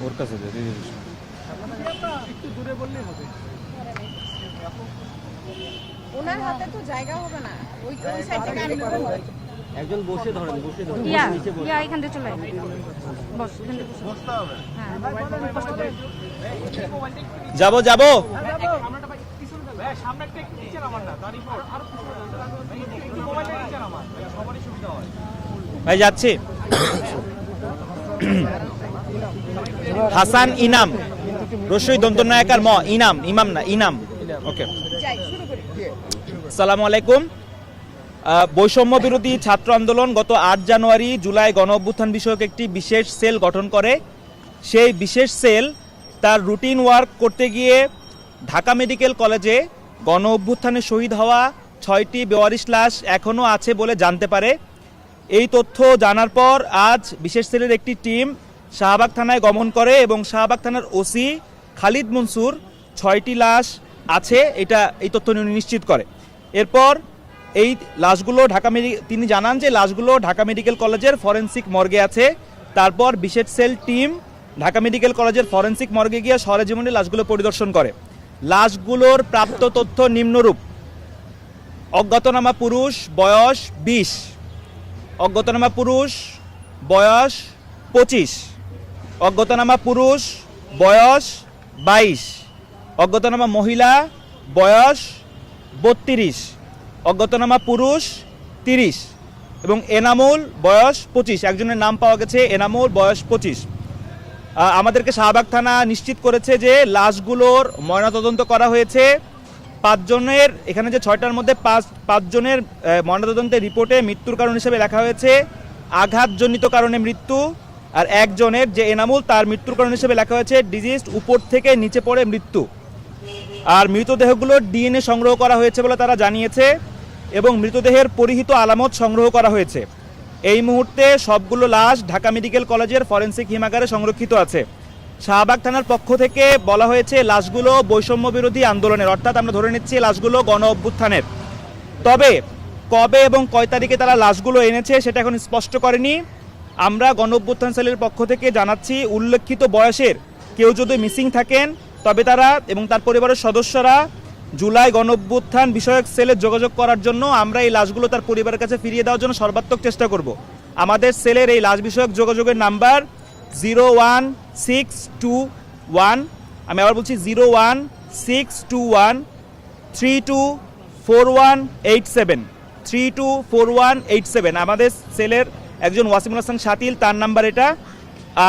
ওর কাছে দে, দিয়ে দিস। একটু দূরে বললেই হবে। ওনার হাতে তো জায়গা হবে না, ওই সাইড থেকে আনতে হবে। একজন বসে ধরেন, বসে ধরেন। ইয়া এখান থেকে চলে আয়। বস, এখান থেকে বসতে হবে। হ্যাঁ। যাবো যাবো। ভাই যাচ্ছি। হাসান ইনাম, রসই দন্তনায়কার ম, ইনাম, ইমাম না ইনাম। ওকে, যাই শুরু করি। আসসালামু আলাইকুম। বৈষম্য বিরোধী ছাত্র আন্দোলন গত 8 জানুয়ারি জুলাই গণ অভ্যুত্থান বিষয়ক একটি বিশেষ সেল গঠন করে। সেই বিশেষ সেল তার রুটিন ওয়ার্ক করতে গিয়ে ঢাকা মেডিকেল কলেজে গণ অভ্যুত্থানে শহীদ হওয়া 6টি বেওয়ারিশ লাশ এখনও আছে বলে জানতে পারে। এই তথ্য জানার পর আজ বিশেষ সেলের একটি টিম শাহবাগ থানায় গমন করে এবং শাহবাগ থানার ওসি খালিদ মনসুর 6টি লাশ আছে এই তথ্য নিশ্চিত করে। এরপর এই লাশগুলো তিনি জানান যে লাশগুলো ঢাকা মেডিকেল কলেজের ফরেনসিক মর্গে আছে। তারপর বিশেষ সেল টিম ঢাকা মেডিকেল কলেজের ফরেনসিক মর্গে গিয়ে সরেজমিনে লাশগুলো পরিদর্শন করে। লাশগুলোর প্রাপ্ত তথ্য নিম্নরূপ: অজ্ঞাতনামা পুরুষ, বয়স 20, অজ্ঞাতনামা পুরুষ বয়স 25, অজ্ঞাতনামা পুরুষ বয়স 22, অজ্ঞাতনামা মহিলা বয়স 32, অজ্ঞাতনামা পুরুষ 30 এবং এনামুল বয়স 25। একজনের নাম পাওয়া গেছে, এনামুল বয়স 25। আমাদেরকে শাহবাগ থানা নিশ্চিত করেছে যে লাশগুলোর ময়নাতদন্ত করা হয়েছে। 5 জনের, এখানে যে 6টার মধ্যে 5 জনের ময়নাতদন্তের রিপোর্টে মৃত্যুর কারণ হিসেবে লেখা হয়েছে আঘাতজনিত কারণে মৃত্যু, আর একজনের যে এনামুল তার মৃত্যুর কারণ হিসেবে লেখা হয়েছে ডিজিজড, উপর থেকে নিচে পড়ে মৃত্যু। আর মৃতদেহগুলোর ডিএনএ সংগ্রহ করা হয়েছে বলে তারা জানিয়েছে এবং মৃতদেহের পরিহিত আলামত সংগ্রহ করা হয়েছে। এই মুহূর্তে সবগুলো লাশ ঢাকা মেডিকেল কলেজের ফরেনসিক হিমাগারে সংরক্ষিত আছে। শাহবাগ থানার পক্ষ থেকে বলা হয়েছে লাশগুলো বৈষম্য বিরোধী আন্দোলনের, অর্থাৎ আমরা ধরে নিচ্ছি লাশগুলো গণ অভ্যুত্থানের। তবে কবে এবং কয় তারিখে তারা লাশগুলো এনেছে সেটা এখন স্পষ্ট করেনি। আমরা গণ অভ্যুত্থান সেলের পক্ষ থেকে জানাচ্ছি উল্লেখিত বয়সের কেউ যদি মিসিং থাকেন তবে তারা এবং তার পরিবারের সদস্যরা জুলাই গণ অভ্যুত্থান বিষয়ক সেলে যোগাযোগ করার জন্য আমরা এই লাশগুলো তার পরিবারের কাছে ফিরিয়ে দেওয়ার জন্য সর্বাত্মক চেষ্টা করব। আমাদের সেলের এই লাশ বিষয়ক যোগাযোগের নাম্বার 01621, আমি আবার বলছি 01621 324187, 324187। আমাদের সেলের একজন ওয়াসিমুল হাসান শাতিল, তার নাম্বার এটা।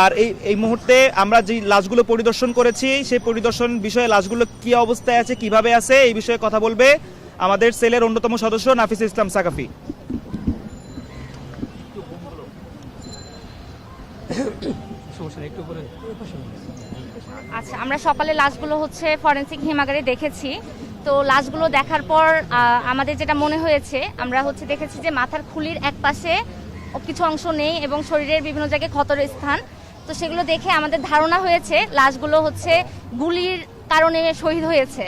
আর এই মুহূর্তে আমরা যে লাশগুলো পরিদর্শন করেছি সেই পরিদর্শন বিষয়ে লাশগুলো কি অবস্থায় আছে, কিভাবে আছে, এই বিষয়ে কথা বলবে আমাদের সেলের অন্যতম সদস্য নাফিস ইসলাম সাকাফি। আচ্ছা, আমরা সকালে লাশগুলো হচ্ছে ফরেনসিক হিমাগারে দেখেছি। তো লাশগুলো দেখার পর আমাদের যেটা মনে হয়েছে, আমরা হচ্ছে দেখেছি যে মাথার খুলির এক পাশে কিছু অংশ নেই এবং শরীরের বিভিন্ন জায়গায় ক্ষতর স্থান। তো সেগুলো দেখে আমাদের ধারণা হয়েছে লাশগুলো হচ্ছে গুলির কারণে শহীদ হয়েছে।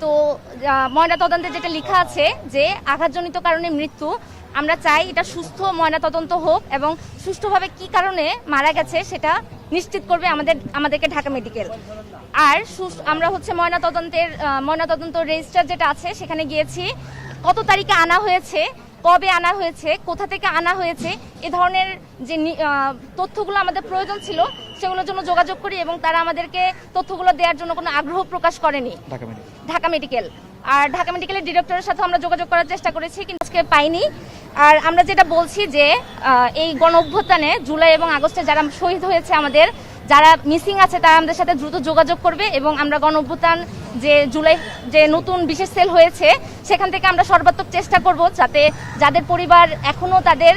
তো ময়নাতদন্তে যেটা লেখা আছে যে আঘাতজনিত কারণে মৃত্যু, আমরা চাই এটা সুস্থ ময়নাতদন্ত হোক এবং সুষ্ঠুভাবে কি কারণে মারা গেছে সেটা নিশ্চিত করবে আমাদেরকে ঢাকা মেডিকেল। আর আমরা হচ্ছে ময়নাতদন্ত রেজিস্টার যেটা আছে সেখানে গিয়েছি, কত তারিখে আনা হয়েছে, কবে আনা হয়েছে, কোথা থেকে আনা হয়েছে, এ ধরনের যে তথ্যগুলো আমাদের প্রয়োজন ছিল সেগুলোর জন্য যোগাযোগ করি এবং তারা আমাদেরকে তথ্যগুলো দেওয়ার জন্য কোনো আগ্রহ প্রকাশ করেনি ঢাকা মেডিকেল। আর ঢাকা মেডিকেলের ডিরেক্টরের সাথে আমরা যোগাযোগ করার চেষ্টা করেছি কিন্তু আজকে পাইনি। আর আমরা যেটা বলছি যে এই গণ অভ্যুত্থানে জুলাই এবং আগস্টে যারা শহীদ হয়েছে, আমাদের যারা মিসিং আছে তারা আমাদের সাথে দ্রুত যোগাযোগ করবে এবং আমরা গণ অভ্যুত্থান যে জুলাই যে নতুন বিশেষ সেল হয়েছে সেখান থেকে আমরা সর্বাত্মক চেষ্টা করব যাতে যাদের পরিবার এখনো তাদের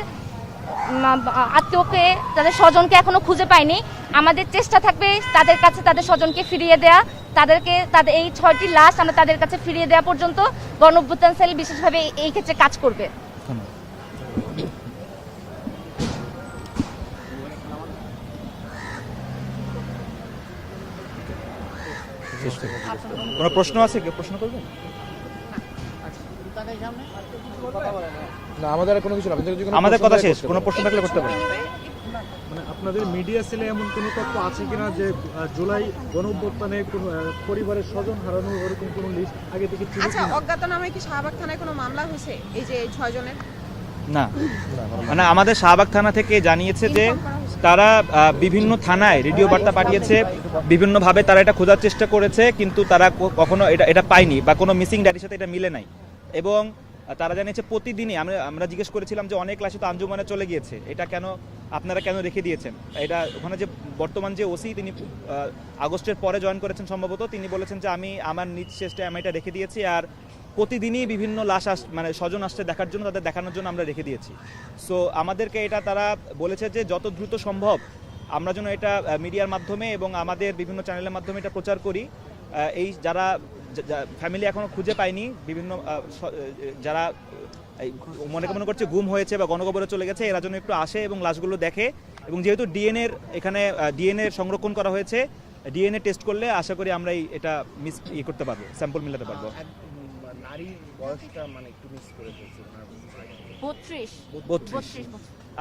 আত্মীয়কে, তাদের স্বজনকে এখনো খুঁজে পায়নি, আমাদের চেষ্টা থাকবে তাদের কাছে তাদের স্বজনকে ফিরিয়ে দেয়া, তাদের এই 6টি লাশ আমরা তাদের কাছে ফিরিয়ে দেওয়া পর্যন্ত গণ অভ্যুত্থান সেল বিশেষভাবে এই ক্ষেত্রে কাজ করবে। কোনো প্রশ্ন আছে? কেউ প্রশ্ন করবেন? না, আমাদের কোনো কিছু না, আমাদের কথা শেষ। কোনো প্রশ্ন থাকলে করতে পারেন। আপনাদের মিডিয়া সেলে এমন কোনো তথ্য আছে কিনা যে জুলাই গণঅভ্যুত্থানে কোনো পরিবারের স্বজন হারানো ওরকম কোনো লিস্ট আগে থেকে ছিল আচ্ছা, কিনা? অজ্ঞাতনামে কি শাহবাগ থানায় কোনো মামলা হয়েছে এই যে 6 জনের? না, মানে আমাদের শাহবাগ থানা থেকে জানিয়েছে যে Inform করা হয়েছে। তারা বিভিন্ন থানায় রেডিও বার্তা পাঠিয়েছে, বিভিন্নভাবে তারা এটা খোঁজার চেষ্টা করেছে, কিন্তু তারা কখনো এটা পায়নি বা কোনো মিসিং ডায়েরির সাথে এটা মিলে নাই। এবং তারা জানিয়েছে প্রতিদিনই আমরা জিজ্ঞেস করেছিলাম যে অনেক লাশই তো আঞ্জুমানে চলে গিয়েছে, এটা কেন আপনারা কেন রেখে দিয়েছেন? এটা ওখানে যে বর্তমান যে ওসি তিনি আগস্টের পরে জয়েন করেছেন সম্ভবত, তিনি বলেছেন যে আমি আমার নিজ চেষ্টায় আমি এটা রেখে দিয়েছি, আর প্রতিদিনই বিভিন্ন লাশ মানে স্বজন আসছে দেখার জন্য, তাদের দেখানোর জন্য আমরা রেখে দিয়েছি। সো আমাদেরকে এটা তারা বলেছে যে যত দ্রুত সম্ভব আমরা যেন এটা মিডিয়ার মাধ্যমে এবং আমাদের বিভিন্ন চ্যানেলের মাধ্যমে এটা প্রচার করি। এই যারা ফ্যামিলি এখনো খুঁজে পায়নি, বিভিন্ন যারা মনে করছে গুম হয়েছে বা গণকবরে চলে গেছে, এরা যেন একটু আসে এবং লাশগুলো দেখে। এবং যেহেতু এখানে ডিএনএ সংরক্ষণ করা হয়েছে, ডিএনএ টেস্ট করলে আশা করি আমরা এটা করতে পারবো, স্যাম্পল মিলাতে পারবো। নারীর বয়সটা মানে একটু মিস করে ফেলছি। 32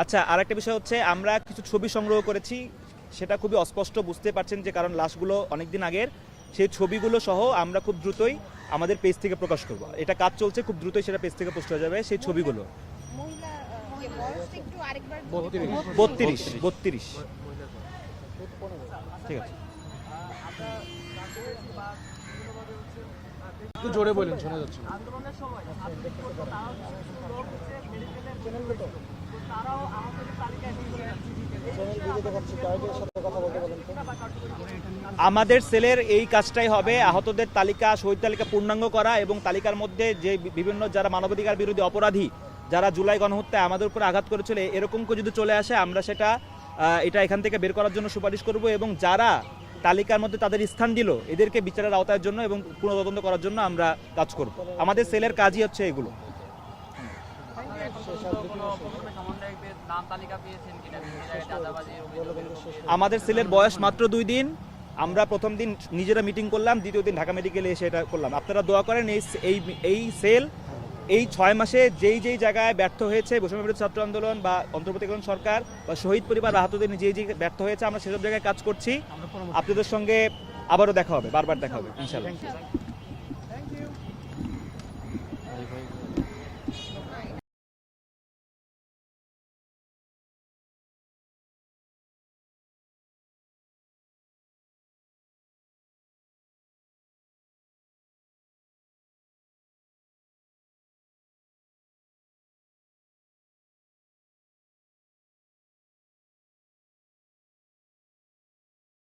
আচ্ছা, আর একটা বিষয় হচ্ছে আমরা কিছু ছবি সংগ্রহ করেছি, সেটা খুবই অস্পষ্ট, বুঝতে পারছেন যে কারণ লাশগুলো অনেকদিন আগের। সেই ছবিগুলো সহ আমরা খুব দ্রুতই আমাদের পেজ থেকে প্রকাশ করব। এটা কাজ চলছে, খুব দ্রুতই সেটা পেজ থেকে পোস্ট হয়ে যাবে সেই ছবিগুলো। মহিলা বয়সটা একটু আরেকবার 32 ঠিক আছে। একটু জোরে বলেন, শোনা যাচ্ছে না। আমাদের সেলের এই কাজটাই হবে আহতদের তালিকা, শহীদ তালিকা পূর্ণাঙ্গ করা এবং তালিকার মধ্যে যে বিভিন্ন যারা মানবাধিকার বিরোধী অপরাধী, যারা জুলাই গণহত্যায় আমাদের উপর আঘাত করেছিল, এরকম কেউ যদি চলে আসে আমরা এটা এখান থেকে বের করার জন্য সুপারিশ করব। এবং যারা তালিকার মধ্যে তাদের স্থান দিল, এদেরকে বিচারের আওতার জন্য এবং পুনঃতদন্ত করার জন্য আমরা কাজ করব। আমাদের সেলের কাজই হচ্ছে এগুলো। আমাদের সেলের বয়স মাত্র 2 দিন। আমরা প্রথম দিন নিজেরা মিটিং করলাম, দ্বিতীয় দিন ঢাকা মেডিকেলে এসে এটা করলাম। আপনারা দোয়া করেন এই সেল এই 6 মাসে যেই জায়গায় ব্যর্থ হয়েছে বৈষম্যবিরোধী ছাত্র আন্দোলন বা অন্তর্বর্তীকালীন সরকার বা শহীদ পরিবার বা আহতদের যেই ব্যর্থ হয়েছে, আমরা সেসব জায়গায় কাজ করছি। আপনাদের সঙ্গে আবারও দেখা হবে, বারবার দেখা হবে ইনশাআল্লাহ।